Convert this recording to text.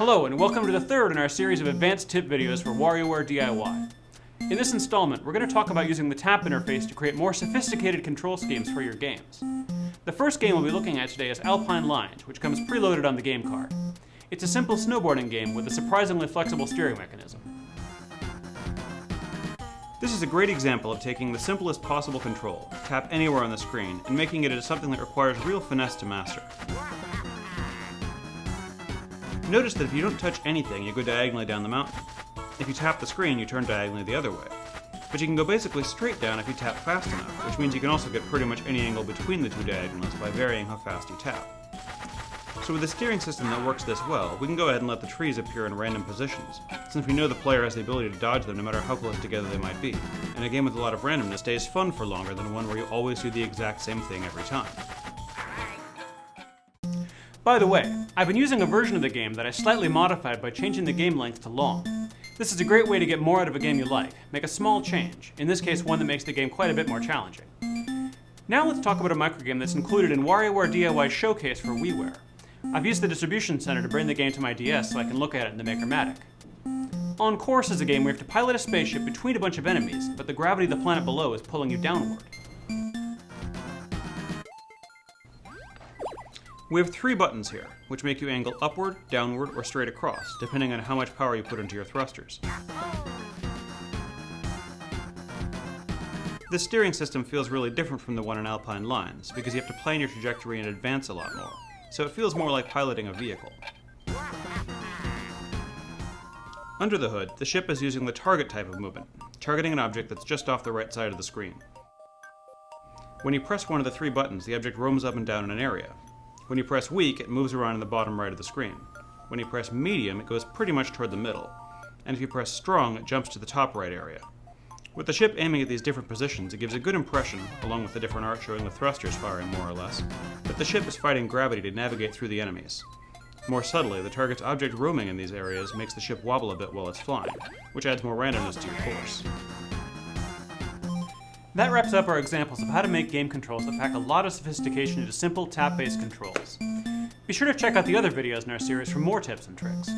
Hello and welcome to the third in our series of advanced tip videos for WarioWare D.I.Y. In this installment, we're going to talk about using the tap interface to create more sophisticated control schemes for your games. The first game we'll be looking at today is Alpine Line, which comes preloaded on the game card. It's a simple snowboarding game with a surprisingly flexible steering mechanism. This is a great example of taking the simplest possible control, tap anywhere on the screen, and making it into something that requires real finesse to master. Notice that if you don't touch anything, you go diagonally down the mountain. If you tap the screen, you turn diagonally the other way. But you can go basically straight down if you tap fast enough, which means you can also get pretty much any angle between the two diagonals by varying how fast you tap. So with a steering system that works this well, we can go ahead and let the trees appear in random positions, since we know the player has the ability to dodge them no matter how close together they might be. And a game with a lot of randomness stays fun for longer than one where you always do the exact same thing every time. By the way, I've been using a version of the game that I slightly modified by changing the game length to long. This is a great way to get more out of a game you like. Make a small change, in this case one that makes the game quite a bit more challenging. Now let's talk about a microgame that's included in WarioWare D.I.Y Showcase for WiiWare. I've used the distribution center to bring the game to my DS so I can look at it in the Makermatic. On Course is a game where you have to pilot a spaceship between a bunch of enemies, but the gravity of the planet below is pulling you downward. We have 3 buttons here, which make you angle upward, downward, or straight across, depending on how much power you put into your thrusters. This steering system feels really different from the one in Alpine Lines, because you have to plan your trajectory in advance a lot more, so it feels more like piloting a vehicle. Under the hood, the ship is using the target type of movement, targeting an object that's just off the right side of the screen. When you press one of the 3 buttons, the object roams up and down in an area. When you press weak, it moves around in the bottom right of the screen. When you press medium, it goes pretty much toward the middle. And if you press strong, it jumps to the top right area. With the ship aiming at these different positions, it gives a good impression, along with the different art showing the thrusters firing more or less, that the ship is fighting gravity to navigate through the enemies. More subtly, the target's object roaming in these areas makes the ship wobble a bit while it's flying, which adds more randomness to your course. That wraps up our examples of how to make game controls that pack a lot of sophistication into simple tap-based controls. Be sure to check out the other videos in our series for more tips and tricks.